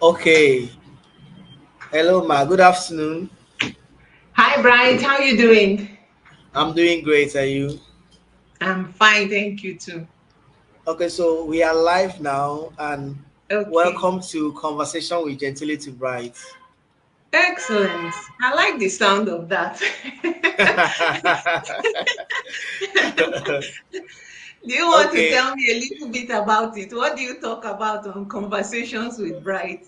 Okay. Hello, ma. Good afternoon. Hi, Bright. How you doing? I'm doing great. Are you? I'm fine, thank you too. Okay, so we are live now, and Okay, welcome to Conversation with Gentility Bright. excellent. I like the sound of that. Do you want to Okay. tell me a little bit about it? What do you talk about on Conversations with Bright?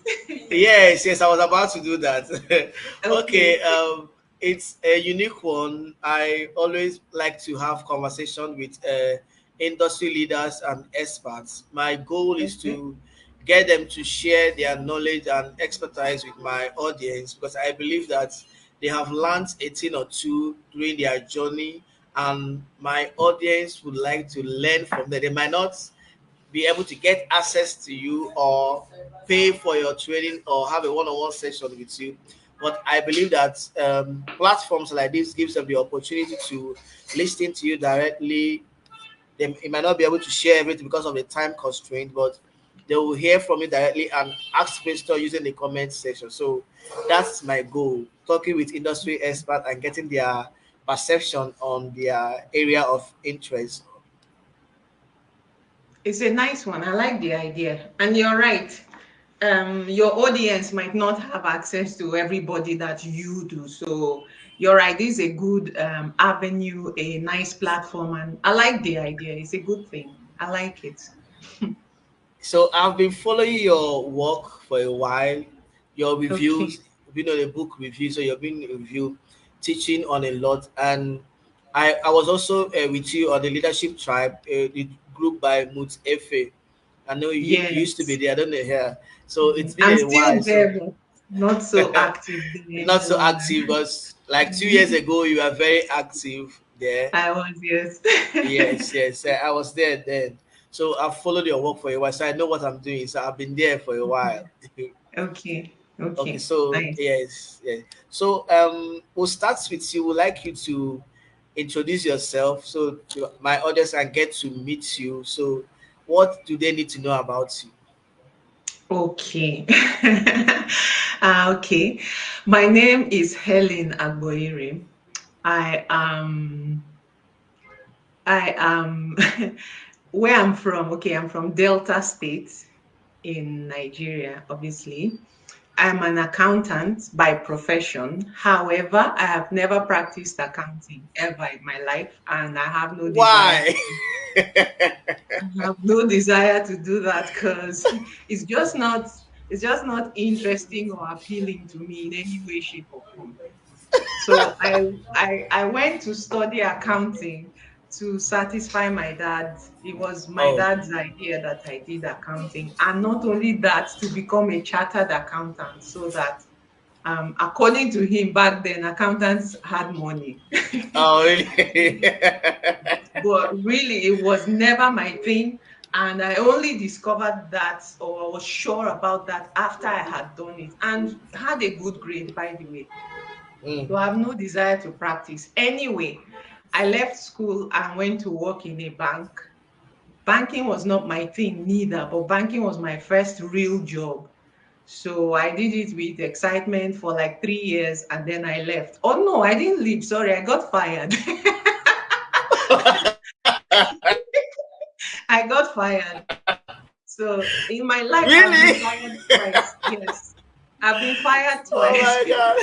Yes, yes, I was about to do that. Okay, Okay, it's a unique one. I always like to have conversation with industry leaders and experts. My goal is okay, to get them to share their knowledge and expertise with my audience because I believe that they have learned a thing or two during their journey, and my audience would like to learn from them. They might not be able to get access to you or pay for your training or have a one-on-one session with you, but I believe that platforms like this gives them the opportunity to listen to you directly. They might not be able to share everything because of the time constraint, but they will hear from you directly and ask questions using the comment section. So that's my goal, talking with industry experts and getting their perception on their area of interest. it's a nice one. I like the idea, and you're right. Your audience might not have access to everybody that you do. So you're right, this is a good avenue, a nice platform, and I like the idea. It's a good thing. I like it. So I've been following your work for a while, your Okay. reviews, been on a book review, so you've been review teaching on a lot, and I was also with you on the leadership tribe, the group by Mut Efe. I know you used to be Yes. there, I don't know here. So it's been I'm a still while. So there, but not so active there not any so longer. active, because like 2 years ago you were very active there. I was, yes. Yes, yes, I was there then. So I've followed your work for a while, so I know what I'm doing. So I've been there for a while. Okay. Okay, Okay. so Nice. yes, yes. So we'll start with you. We'd like you to introduce yourself so my audience can get to meet you. So what do they need to know about you? Okay. Okay. My name is Helen Agboire. I am I am where I'm from. Okay, I'm from Delta State in Nigeria, obviously. I'm an accountant by profession. However, I have never practiced accounting ever in my life, and I have no desire Why? I have no desire to do that because it's just not it's just not interesting or appealing to me in any way, shape, or form. So I went to study accounting to satisfy my dad. It was my Oh, dad's idea that I did accounting, and not only that, to become a chartered accountant, so that according to him back then, accountants had money. oh, really? But really, it was never my thing. And I only discovered that, or was sure about that, after I had done it and had a good grade, by the way. Mm. So I have no desire to practice. Anyway, I left school and went to work in a bank. Banking was not my thing neither, but banking was my first real job. So I did it with excitement for like 3 years and then I left. Oh no, I didn't leave. Sorry, I got fired. I got fired. So in my life, I've been Really? fired twice. Yes, I've been fired Oh twice. my god.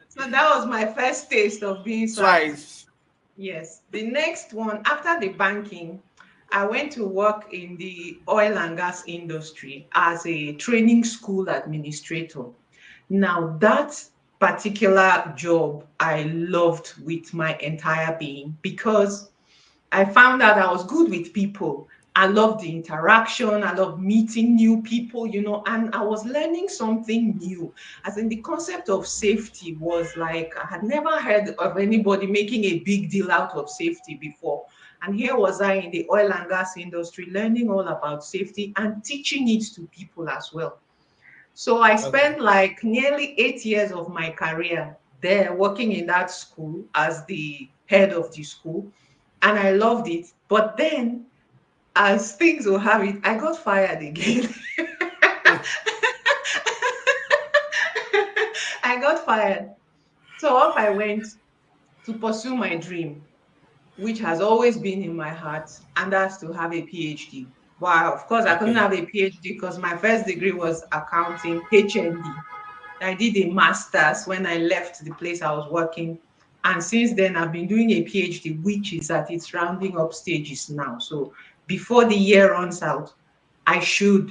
So that was my first taste of being sacked. Twice. Yes. The next one, after the banking, I went to work in the oil and gas industry as a training school administrator. Now, that particular job I loved with my entire being because I found out I was good with people. I loved the interaction. I loved meeting new people, and I was learning something new. As in, the concept of safety was like, I had never heard of anybody making a big deal out of safety before. And here was I in the oil and gas industry, learning all about safety and teaching it to people as well. So I Okay. spent like nearly 8 years of my career there working in that school as the head of the school. And I loved it. But then, as things will have it, I got fired again. got fired. So off I went to pursue my dream, which has always been in my heart, and that's to have a PhD. But of course, I couldn't Okay. have a PhD because my first degree was accounting, HND. I did a master's when I left the place I was working. And since then, I've been doing a PhD, which is at its rounding up stages now. So before the year runs out, I should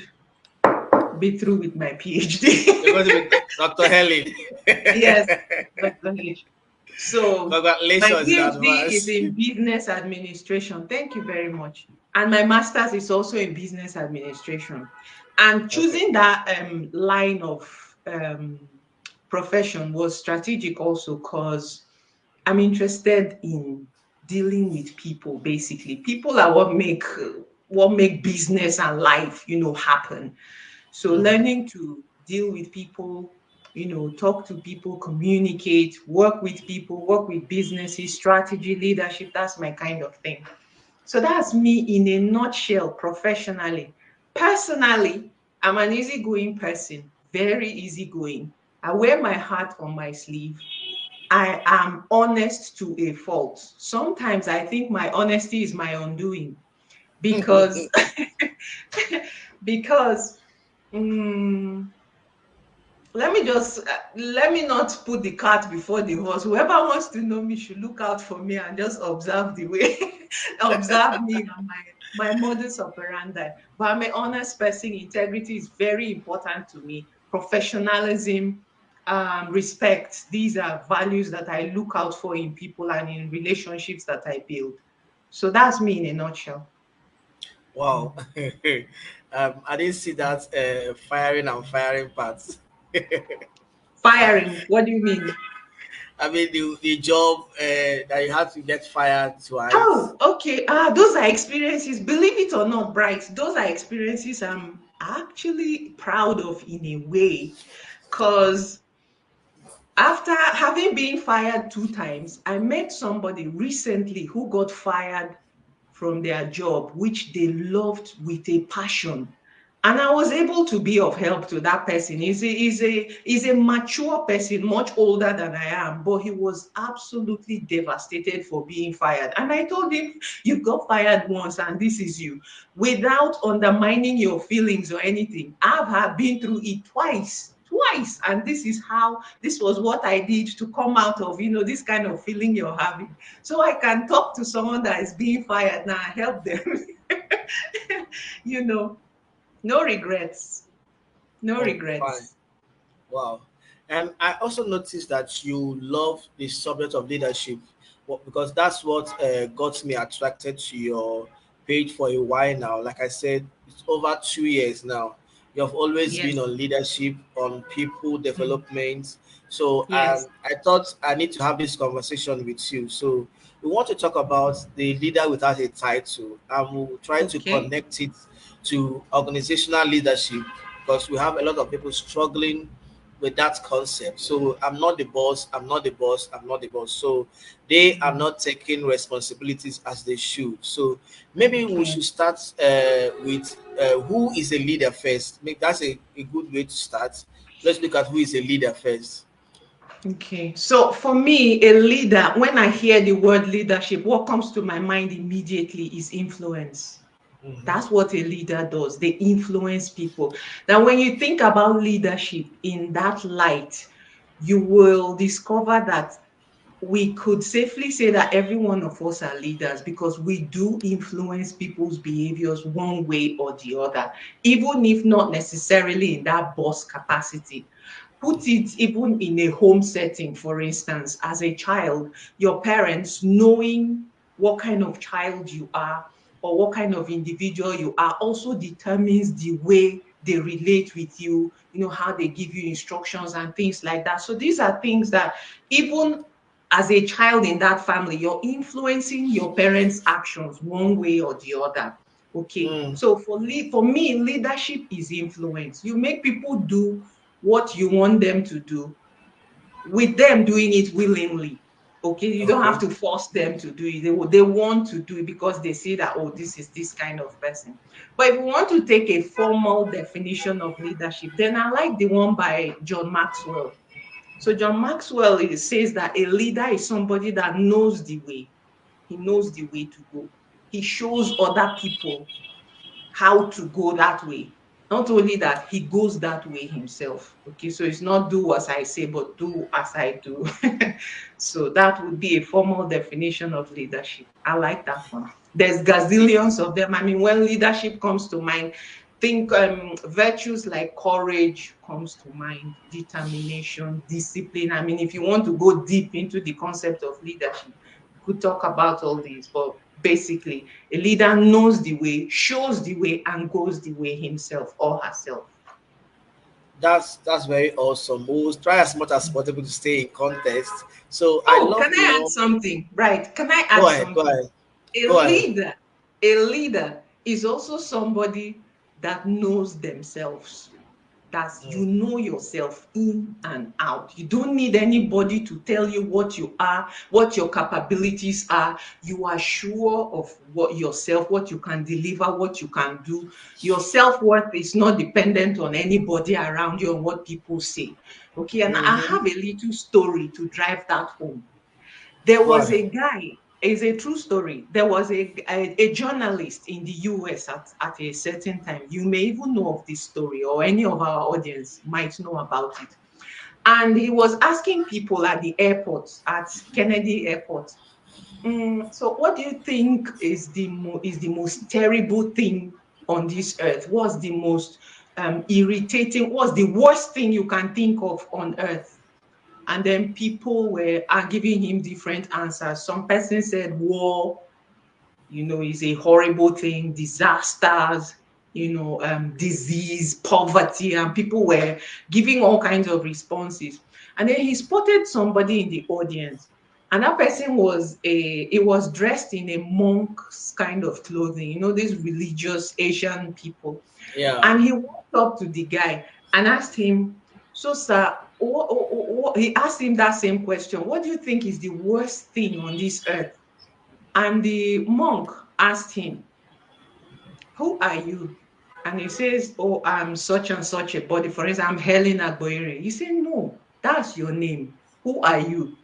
be through with my You're going to PhD. be Dr. Helen. Yes, Dr. H. So my Congratulations in PhD is advance. in business administration. Thank you very much. And my master's is also in business administration. And Okay. choosing that line of profession was strategic also because I'm interested in dealing with people. Basically, people are what make business and life, happen. So Mhm. learning to deal with people, talk to people, communicate, work with people, work with businesses, strategy, leadership, that's my kind of thing. So that's me in a nutshell professionally. Personally, I'm an easygoing person, very easygoing. I wear my heart on my sleeve. I am honest to a fault. Sometimes I think my honesty is my undoing because because mm, let me not put the cart before the horse. Whoever wants to know me should look out for me and just observe the way observe me and my modus operandi. But I'm an honest person. Integrity is very important to me. Professionalism, respect, these are values that I look out for in people and in relationships that I build. So that's me in a nutshell. Wow. Mhm. I didn't see that firing and firing parts. Firing, what do you mean? I mean, the job that you had to get fired twice. Oh, okay. Those are experiences. Believe it or not, Bright, those are experiences I'm actually proud of in a way. Because after having been fired 2 times, I met somebody recently who got fired from their job, which they loved with a passion. And I was able to be of help to that person. He's a mature person, much older than I am, but he was absolutely devastated for being fired. And I told him, you got fired once, and this is you, without undermining your feelings or anything. Been through it twice, and this was what I did to come out of this kind of feeling you're having. So I can talk to someone that is being fired now and help them. you know, no regrets. No Oh, fine. regrets. Wow. And I also noticed that you love the subject of leadership, well, because that's what got me attracted to your page for a while now. Like I said, it's over 2 years now. You've always Yes. been on leadership, on people Mm. development. So Yes. I thought I need to have this conversation with you. So we want to talk about the leader without a title, and we'll try to Okay. connect it to organizational leadership because we have a lot of people struggling with that concept. So I'm not the boss, I'm not the boss, I'm not the boss. So they are Mm. not taking responsibilities as they should. So maybe we Okay. should start with who is a leader first. Maybe that's a good way to start. Let's look at who is a leader first. Okay. So for me, a leader, when I hear the word leadership, what comes to my mind immediately is influence. Mhm. That's what a leader does. They influence people. Now, when you think about leadership in that light, you will discover that we could safely say that every one of us are leaders because we do influence people's behaviors one way or the other, even if not necessarily in that boss capacity. Put it even in a home setting, for instance, as a child, your parents knowing what kind of child you are or what kind of individual you are also determines the way they relate with you, how they give you instructions and things like that. So these are things that even as a child in that family, you're influencing your parents' actions one way or the other. Okay. Mm, So for me, leadership is influence. You make people do what you want them to do, with them doing it willingly. Okay. You don't have okay. to force them to do it. They want to do it because they see that, oh, this is this kind of person. But if we want to take a formal definition of leadership, then I like the one by John Maxwell. So John Maxwell says that a leader is somebody that knows the way. He knows the way to go. He shows other people how to go that way. Not only that, he goes that way himself. Okay, so it's not do as I say, but do as I do. So that would be a formal definition of leadership. I like that one. There's gazillions of them. I mean, when leadership comes to mind, think virtues like courage comes to mind, determination, discipline. I mean, if you want to go deep into the concept of leadership, we could talk about all these, but basically a leader knows the way, shows the way, and goes the way himself or herself. That's very awesome. We'll try as much as possible to stay in context. So I Oh, love can to I add know. something? Right. Can I Go add ahead. Go something? ahead. A Go ahead. leader, a leader is also somebody that knows themselves. That's Mm, you know yourself in and out. You don't need anybody to tell you what you are, what your capabilities are. You are sure of what yourself, what you can deliver, what you can do. Your self-worth is not dependent on anybody around you and what people say. Okay, and I mm-hmm. have a little story to drive that home. There Go was ahead. a guy, it's a true story. There was a journalist in the US at a certain time. You may even know of this story, or any of our audience might know about it. And he was asking people at the airport, at Kennedy Airport, so what do you think is the most terrible thing on this earth? What's the most irritating? What's the worst thing you can think of on earth? And then people are giving him different answers. Some person said war, is a horrible thing, disasters, disease, poverty, and people were giving all kinds of responses. And then he spotted somebody in the audience, and that person was dressed in a monk's kind of clothing, these religious Asian people. Yeah. And he walked up to the guy and asked him, "So, sir," he asked him that same question. "What do you think is the worst thing on this earth?" And the monk asked him, "Who are you?" And he says, "Oh, I'm such and such a body. For instance, I'm Helen Agboire." He said, "No, that's your name. Who are you?"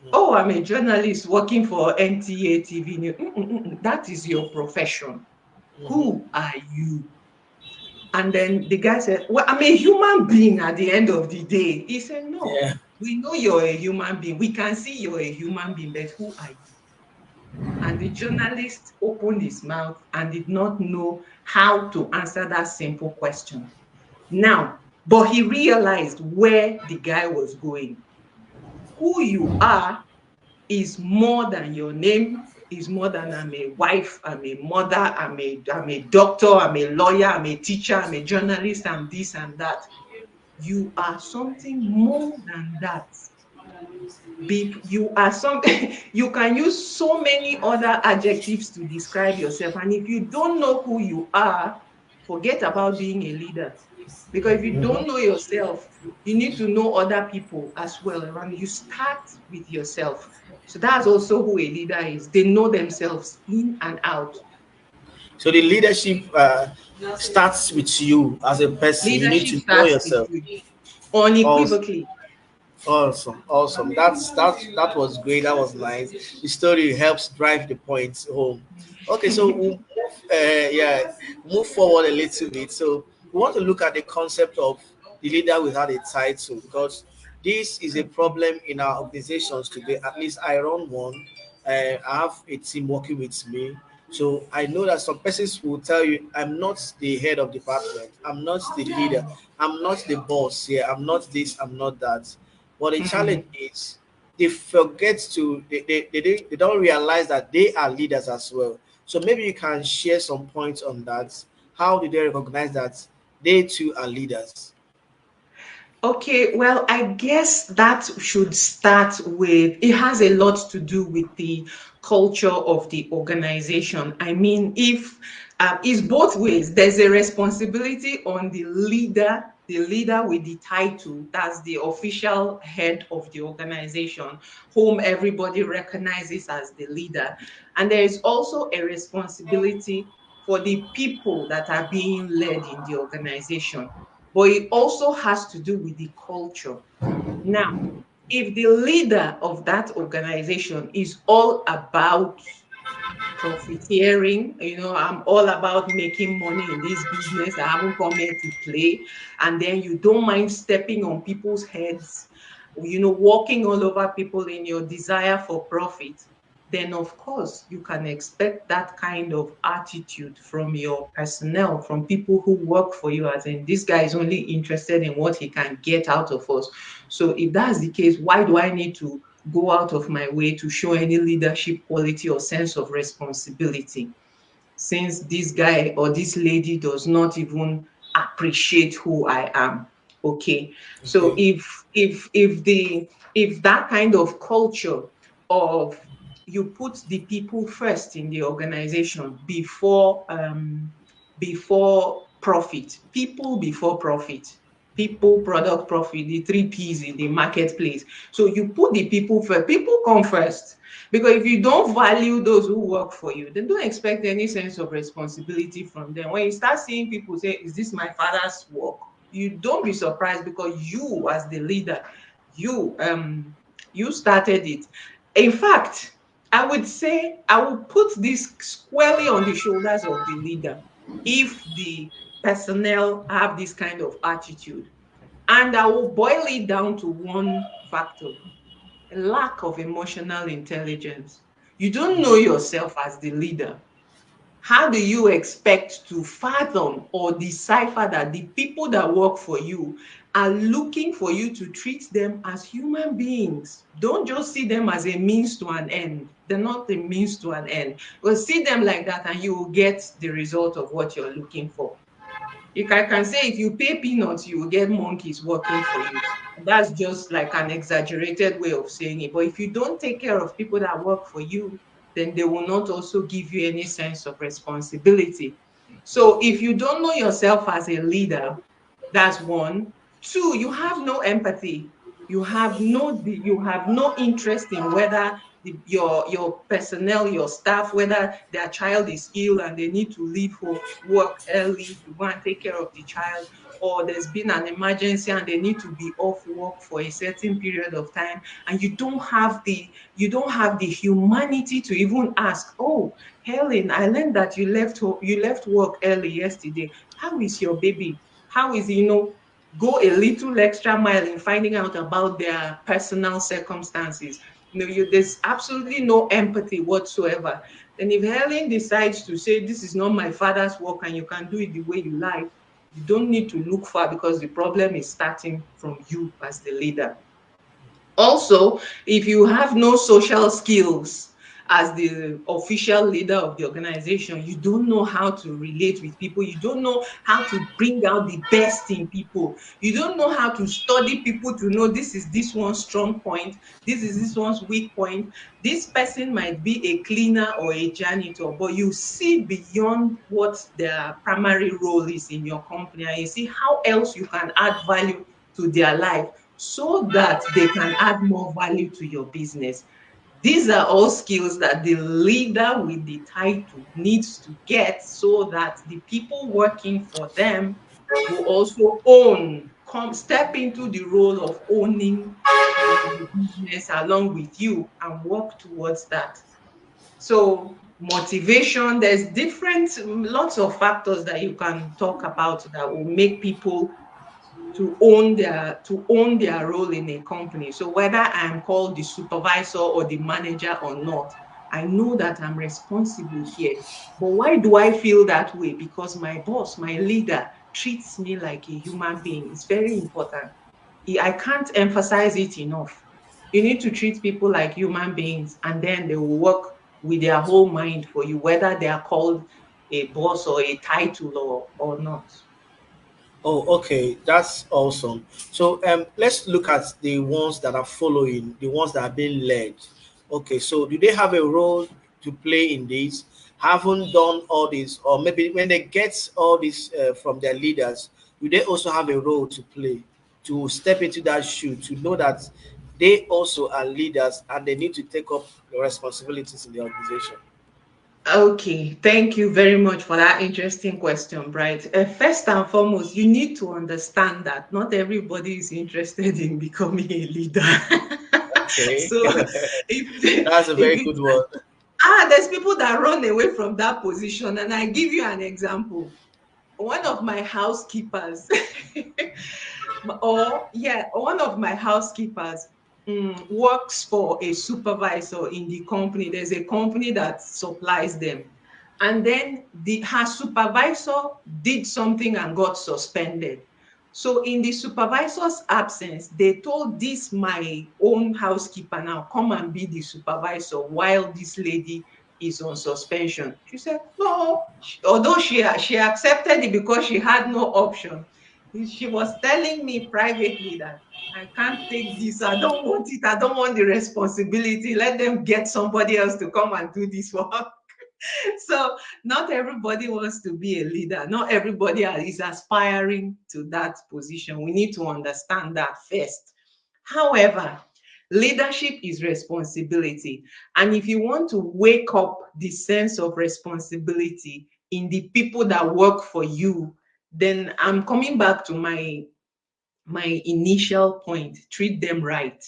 Mm, "Oh, I'm a journalist working for NTA TV News." That is your profession. mm-hmm. Who are you?" And then the guy said, "Well, I'm a human being at the end of the day." He said, "No, Yeah. we know you're a human being. We can see you're a human being, but who are you?" And the journalist opened his mouth and did not know how to answer that simple question. Now, but he realized where the guy was going. Who you are is more than your name, is more than "I'm a wife, I'm a mother, I'm a doctor, I'm a lawyer, I'm a teacher, I'm a journalist, I'm this and that." You are something more than that. You are something, you can use so many other adjectives to describe yourself. And if you don't know who you are, forget about being a leader. Because if you Mm-hmm. don't know yourself, you need to know other people as well. And you start with yourself. So that's also who a leader is. They know themselves in and out. So the leadership starts with you as a person. You need Leadership to know starts with yourself. you Also, unequivocally. awesome, awesome. That was great. That was nice. The story helps drive the points home. Okay, so we'll move, yeah, move forward a little bit. So we want to look at the concept of the leader without a title because this is a problem in our organizations today. At least I run one. I have a team working with me. So I know that some persons will tell you, I'm not the head of department. I'm not the leader. I'm not the boss here. I'm not this. I'm not that. But the challenge Mhm. is they forget to they don't realize that they are leaders as well. So maybe you can share some points on that. How do they recognize that they too are leaders? Okay, well, I guess that should start with it has a lot to do with the culture of the organization. I mean, if it's both ways, there's a responsibility on the leader with the title, that's the official head of the organization, whom everybody recognizes as the leader. And there is also a responsibility for the people that are being led in the organization, but it also has to do with the culture. Now, if the leader of that organization is all about profiteering, I'm all about making money in this business, I haven't come here to play, and then you don't mind stepping on people's heads, walking all over people in your desire for profit, then of course you can expect that kind of attitude from your personnel, from people who work for you, as in this guy is only interested in what he can get out of us. So if that's the case, why do I need to go out of my way to show any leadership quality or sense of responsibility, since this guy or this lady does not even appreciate who I am? Okay. So Okay. if that kind of culture of you put the people first in the organization before profit, people before profit, people, product, profit, the three P's in the marketplace. So you put the people first, people come first. Because if you don't value those who work for you, then don't expect any sense of responsibility from them. When you start seeing people say, is this my father's work? You don't be surprised, because you, as the leader, you you started it. In fact, I would say I would put this squarely on the shoulders of the leader if the personnel have this kind of attitude. And I will boil it down to one factor: lack of emotional intelligence. You don't know yourself as the leader. How do you expect to fathom or decipher that the people that work for you are looking for you to treat them as human beings? Don't just see them as a means to an end. They're not a means to an end. But see them like that, and you will get the result of what you're looking for. You can say if you pay peanuts, you will get monkeys working for you. That's just like an exaggerated way of saying it. But if you don't take care of people that work for you, then they will not also give you any sense of responsibility. So if you don't know yourself as a leader, that's one. Two, you have no empathy. You have no interest in whether your personnel, your staff, whether their child is ill and they need to leave for work early to go and take care of the child, or there's been an emergency and they need to be off work for a certain period of time, and you don't have the humanity to even ask, oh, Helen, I learned that you left work early yesterday. How is your baby? How is go a little extra mile in finding out about their personal circumstances. There's absolutely no empathy whatsoever. And if Helen decides to say, this is not my father's work and you can do it the way you like, you don't need to look far, because the problem is starting from you as the leader. Also, if you have no social skills as the official leader of the organization, you don't know how to relate with people, you don't know how to bring out the best in people, you don't know how to study people to know this is this one's strong point, this is this one's weak point. This person might be a cleaner or a janitor, but you see beyond what their primary role is in your company, and you see how else you can add value to their life, so that they can add more value to your business. These are all skills that the leader with the title needs to get, so that the people working for them will also step into the role of owning the business along with you and work towards that. So motivation, there's lots of factors that you can talk about that will make people to own their role in a company. So whether I'm called the supervisor or the manager or not, I know that I'm responsible here. But why do I feel that way? Because my boss, my leader, treats me like a human being. It's very important. I can't emphasize it enough. You need to treat people like human beings, and then they will work with their whole mind for you, whether they are called a boss or a title or not. Oh, okay, that's awesome. So let's look at the ones that are following, the ones that are being led. Okay, so do they have a role to play in this? Haven't done all this, or maybe when they get all this from their leaders, do they also have a role to play, to step into that shoe, to know that they also are leaders and they need to take up the responsibilities in the organization? Okay, thank you very much for that interesting question, Bright. First and foremost, you need to understand that not everybody is interested in becoming a leader. Okay. So, if That's a if very it good one. there's people that run away from that position, and I give you an example. One of my housekeepers, one of my housekeepers works for a supervisor in the company. There's a company that supplies them. And then her supervisor did something and got suspended. So in the supervisor's absence, they told this my own housekeeper now come and be the supervisor while this lady is on suspension. She said no, although she accepted it because she had no option. She was telling me privately that I can't take this. I don't want it. I don't want the responsibility. Let them get somebody else to come and do this work. So not everybody wants to be a leader. Not everybody is aspiring to that position. We need to understand that first. However, leadership is responsibility. And if you want to wake up the sense of responsibility in the people that work for you, then I'm coming back to my initial point: treat them right.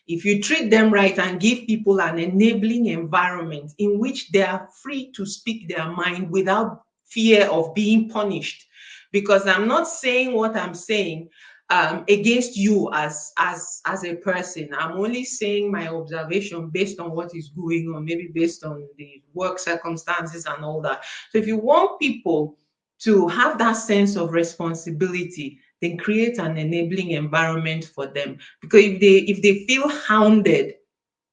If you treat them right and give people an enabling environment in which they are free to speak their mind without fear of being punished, because I'm not saying what I'm saying against you as a person. I'm only saying my observation based on what is going on, maybe based on the work circumstances and all that. So if you want people to have that sense of responsibility, then create an enabling environment for them. Because if they feel hounded,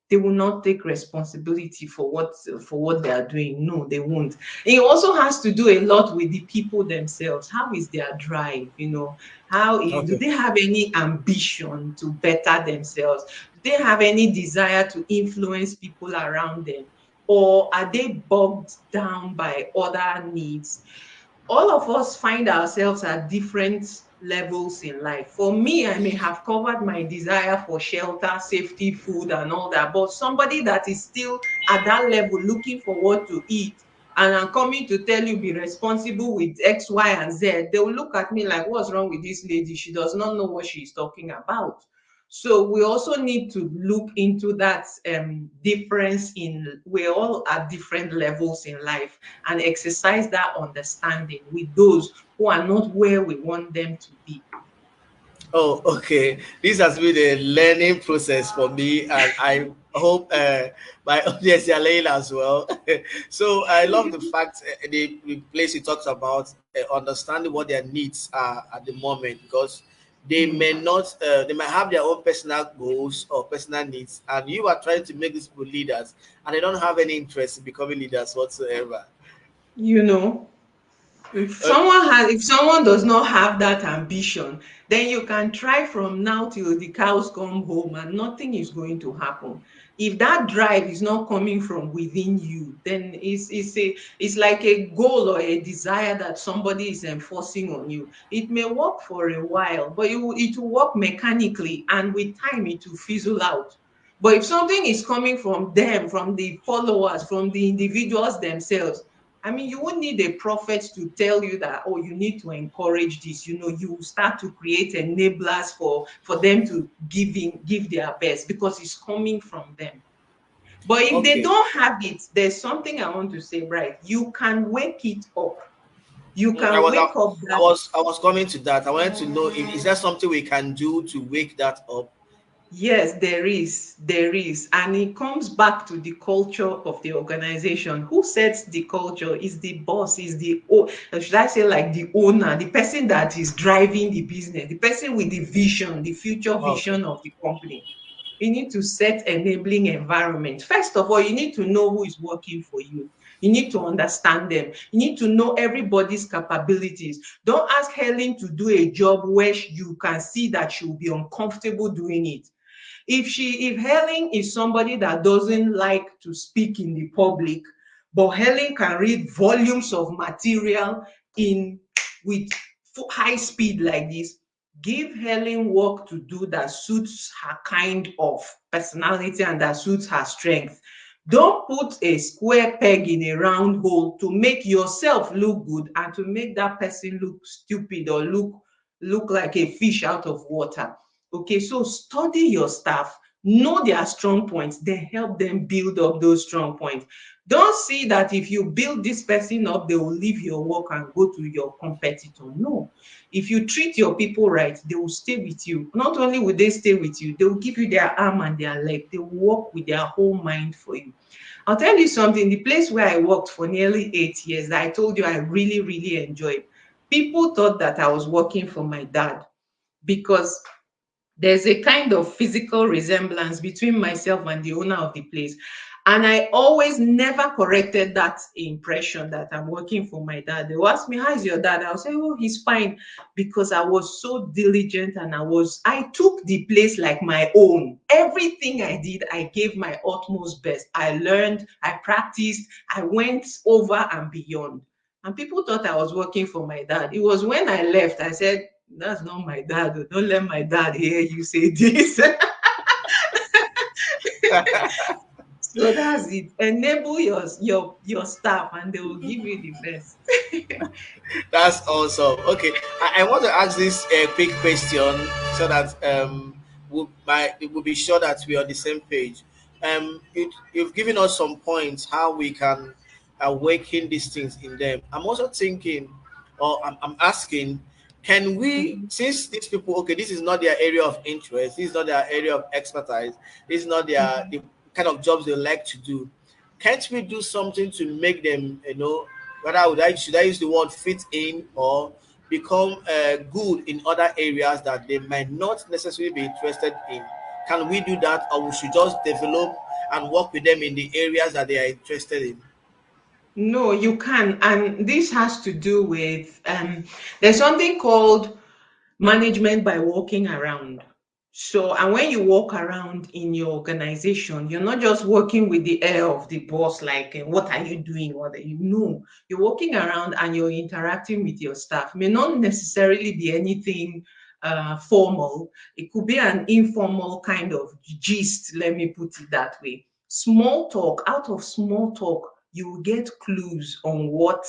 they will not take responsibility for what they are doing. No, they won't. It also has to do a lot with the people themselves. How is their drive? Do Okay. they have any ambition to better themselves? Do they have any desire to influence people around them? Or are they bogged down by other needs? All of us find ourselves at different levels in life. For me, I may have covered my desire for shelter, safety, food, and all that, but somebody that is still at that level looking for what to eat, and I'm coming to tell you be responsible with X, Y, and Z, they will look at me like, what's wrong with this lady? She does not know what she's talking about. So we also need to look into that difference in we're all at different levels in life, and exercise that understanding with those who are not where we want them to be. Oh, okay. This has been a learning process for me, and I hope my audience are learning as well. So I love the fact the place you talked about understanding what their needs are at the moment, because they Mm. may not, they might have their own personal goals or personal needs, and you are trying to make these people leaders, and they don't have any interest in becoming leaders whatsoever. You know, Uh, if someone does not have that ambition, then you can try from now till the cows come home and nothing is going to happen. If that drive is not coming from within you, then it's like a goal or a desire that somebody is enforcing on you. It may work for a while, but it will work mechanically, and with time it will fizzle out. But if something is coming from them, from the followers, from the individuals themselves, I mean, you won't need a prophet to tell you that, oh, you need to encourage this. You will start to create enablers for them to give their best, because it's coming from them. But if they okay. don't have it, there's something I want to say, right? You can wake it up. You Mm, I can was I, wake up I that. was I was coming to that. I wanted to know if is there something we can do to wake that up. Yes, there is, and it comes back to the culture of the organization. Who sets the culture? Is the boss, is should I say, like the owner, the person that is driving the business, the person with the vision, the future Okay. vision of the company. You need to set enabling environment. First of all, you need to know who is working for you. You need to understand them. You need to know everybody's capabilities. Don't ask Helen to do a job where you can see that she will be uncomfortable doing it. If Helen is somebody that doesn't like to speak in the public, but Helen can read volumes of material in with high speed like this, give Helen work to do that suits her kind of personality and that suits her strength. Don't put a square peg in a round hole to make yourself look good and to make that person look stupid or look like a fish out of water. Okay, so study your staff, know their strong points, then help them build up those strong points. Don't see that if you build this person up, they will leave your work and go to your competitor. No. If you treat your people right, they will stay with you. Not only will they stay with you, they will give you their arm and their leg. They will work with their whole mind for you. I'll tell you something, the place where I worked for nearly 8 years, that I told you I really, really enjoyed. People thought that I was working for my dad because there's a kind of physical resemblance between myself and the owner of the place. And I always never corrected that impression that I'm working for my dad. They will ask me, how is your dad? I'll say, oh, he's fine. Because I was so diligent and I took the place like my own. Everything I did, I gave my utmost best. I learned, I practiced, I went over and beyond. And people thought I was working for my dad. It was when I left, I said, that's not my dad. Oh, don't let my dad hear you say this. So that's it. Enable your staff and they will give you the best. That's awesome. Okay, I want to ask this quick question so that we'll be sure that we're on the same page. You've given us some points how we can awaken these things in them. I'm also thinking, or I'm asking, can we, Mhm, since these people, okay, this is not their area of interest, this is not their area of expertise, this is not their mhm. the kind of jobs they like to do. Can't we do something to make them, whether should I use the word fit in or become good in other areas that they might not necessarily be interested in? Can we do that, or we should just develop and work with them in the areas that they are interested in? No, you can. And this has to do with there's something called management by walking around. So, and when you walk around in your organization, you're not just working with the air of the boss, like, what are you doing? What are you? No, you're walking around and you're interacting with your staff. May not necessarily be anything formal. It could be an informal kind of gist. Let me put it that way. Small talk. Out of small talk, you will get clues on what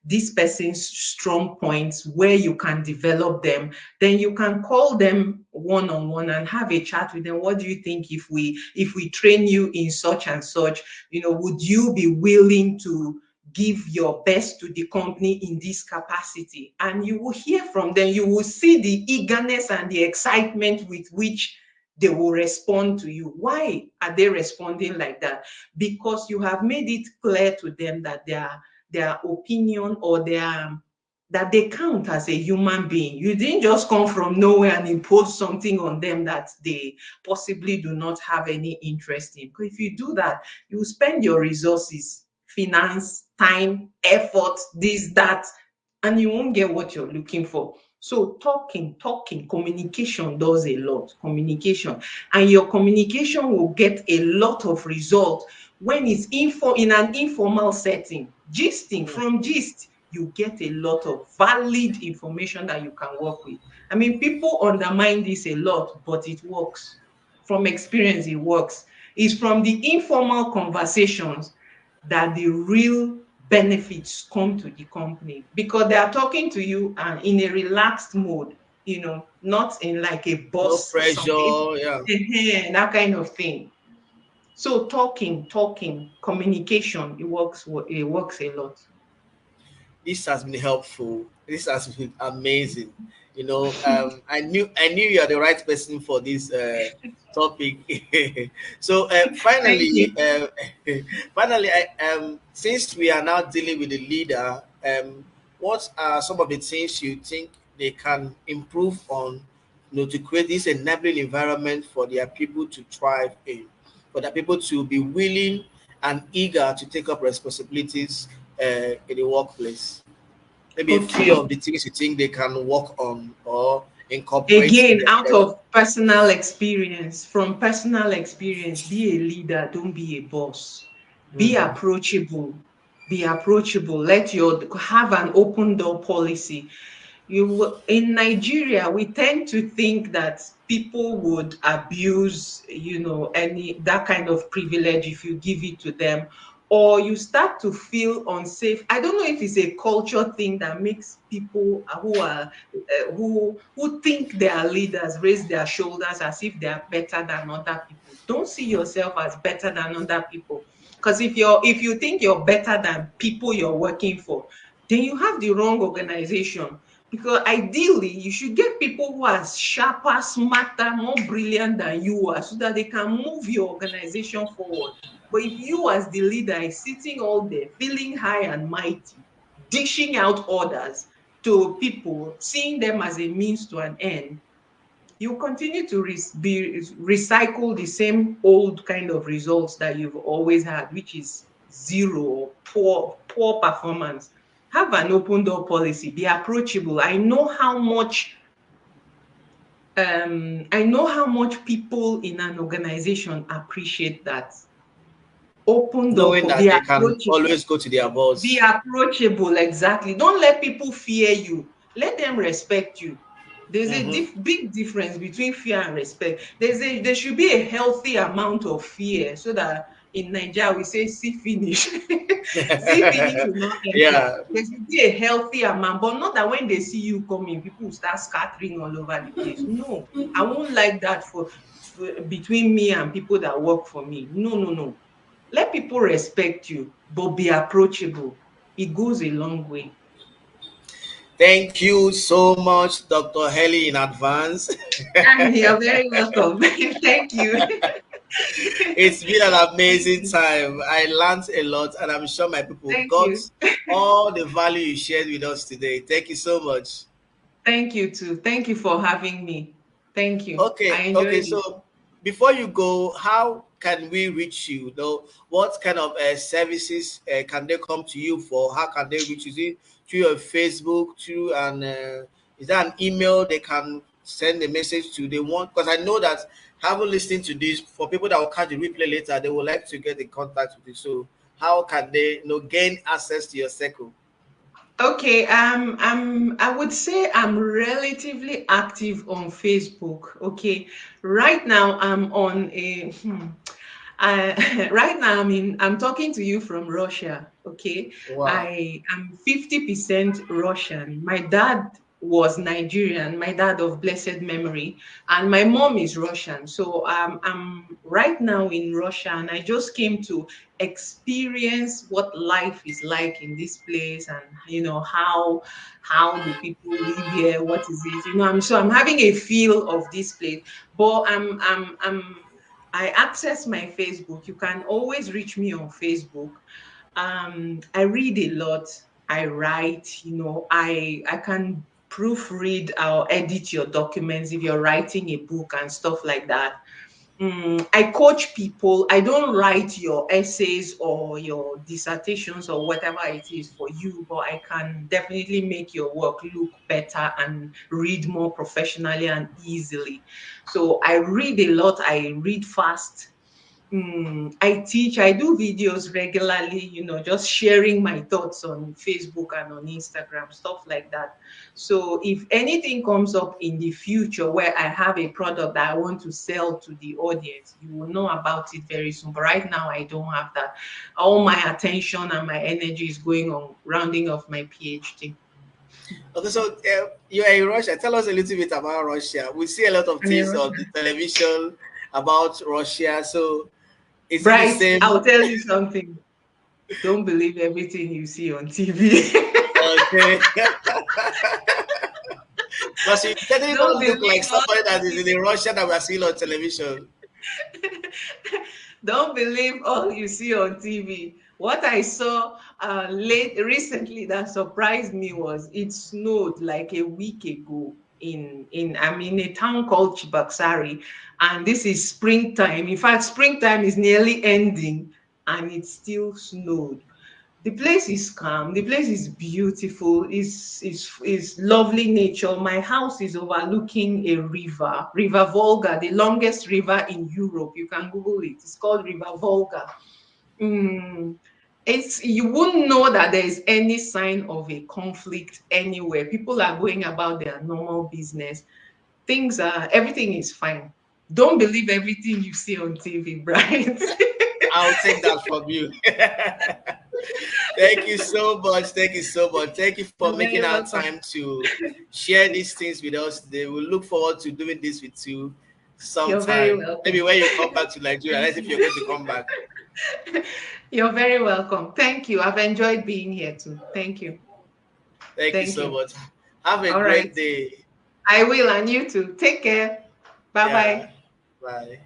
this person's strong points, where you can develop them. Then you can call them one on one and have a chat with them. What do you think if we train you in such and such? Would you be willing to give your best to the company in this capacity? And you will hear from them. You will see the eagerness and the excitement with which they will respond to you. Why are they responding like that? Because you have made it clear to them that their opinion or that they count as a human being. You didn't just come from nowhere and impose something on them that they possibly do not have any interest in. Because if you do that, you spend your resources, finance, time, effort, this, that, and you won't get what you're looking for. So talking, communication does a lot. Communication. And your communication will get a lot of result when it's in an informal setting. Gisting, Hmm. from gist, you get a lot of valid information that you can work with. I mean, people undermine this a lot, but it works. From experience, it works. It's from the informal conversations that the real benefits come to the company, because they are talking to you and in a relaxed mode, not in like a No boss something, pressure. Yeah. that kind of thing. So talking, communication, it works a lot. This has been helpful. This has been amazing. I knew you are the right person for this topic. So Thank finally, you. finally, since we are now dealing with the leader, what are some of the things you think they can improve on, to create this enabling environment for their people to thrive in, for their people to be willing and eager to take up responsibilities in the workplace? Maybe a few Okay. of the things you think they can work on or incorporate in Again, their out leadership. of personal experience, from personal experience, be a leader, don't be a boss. Be Mm-hmm. approachable. Be approachable. Have an open door policy. In Nigeria, we tend to think that people would abuse, any that kind of privilege if you give it to them, or you start to feel unsafe. I don't know if it's a culture thing that makes people who think they are leaders raise their shoulders as if they are better than other people. Don't see yourself as better than other people, because if you think you're better than people you're working for, then you have the wrong organization. Because ideally, you should get people who are sharper, smarter, more brilliant than you are, so that they can move your organization forward. But if you, as the leader, is sitting all there, feeling high and mighty, dishing out orders to people, seeing them as a means to an end, you continue to recycle the same old kind of results that you've always had, which is zero or poor performance. Have an open door policy. Be approachable. I know how much people in an organization appreciate that. Open door. Knowing that Be they can approachable. always go to their Be boss. approachable, exactly. Don't let people fear you. Let them respect you. There's a Hmm. big difference between fear and respect. There should be a healthy amount of fear, so that in Nigeria we say see finish. See finish will not enter. Yeah. There should be a healthy amount, but not that when they see you coming, people will start scattering all over the place. No, I won't like that for between me and people that work for me. No, no, no. Let people respect you, but be approachable. It goes a long way. Thank you so much, Dr. Helly, in advance. And you're very welcome. Thank you. It's been an Thank amazing you. time. I learned a lot, and I'm sure my people Thank got you. all the value you shared with us today. Thank you so much. Thank you too. Thank you for having me. Thank you. I Okay. enjoyed it. So before you go, how can we reach you? Though, what kind of services can they come to you for? How can they reach you? Is it through your Facebook? Through an is there an email they can send a message to? They want, because I know that having listened to this, for people that will catch the replay later, they would like to get in contact with you. So how can they, gain access to your circle? Okay, I would say I'm relatively active on Facebook. Okay, right now I'm on a right now I'm talking to you from Russia. Okay, Wow. I am 50% Russian. My dad was Nigerian, my dad of blessed memory, and my mom is Russian. So I'm right now in Russia, and I just came to experience what life is like in this place, and how do people live here, what is it, I'm having a feel of this place. But I access my Facebook. You can always reach me on Facebook. I read a lot. I write. I can proofread or edit your documents if you're writing a book and stuff like that. I coach people. I don't write your essays or your dissertations or whatever it is for you, but I can definitely make your work look better and read more professionally and easily. So I read a lot. I read fast. I teach, I do videos regularly, just sharing my thoughts on Facebook and on Instagram, stuff like that. So if anything comes up in the future where I have a product that I want to sell to the audience, you will know about it very soon. But right now, I don't have that. All my attention and my energy is going on rounding off my PhD. Okay, so you're in Russia. Tell us a little bit about Russia. We see a lot of And in things Russia. on the television about Russia. So is it the Bright, I'll same? tell you something. Don't believe everything you see on TV. Okay. Because you definitely Don't don't look believe like all somebody you that is in see. the Russia that we're seeing on television. Don't believe all you see on TV. What I saw late recently that surprised me was it snowed like a week ago in I'm in a town called Chibaksari, and this is springtime. In fact, springtime is nearly ending, and it still snowed. The place is calm. The place is beautiful. Is lovely nature. My house is overlooking a river, River Volga, the longest river in Europe. You can Google it. It's called River Volga. Mm. It's, you wouldn't know that there is any sign of a conflict anywhere. People are going about their normal business. Things are, everything is fine. Don't believe everything you see on TV, Bright. I'll take that from you. Thank you so much. Thank you so much. Thank you for You're making very our welcome. time to share these things with us. They will look forward to doing this with you You're very sometime. Maybe welcome. when you come back to Nigeria, let's see if you're going to come back. You're very welcome. Thank you. I've enjoyed being here too. Thank you. Thank you Thank so you. much. Have a All right. great day. I will, and you too. Take care. Bye Yeah. bye. Bye.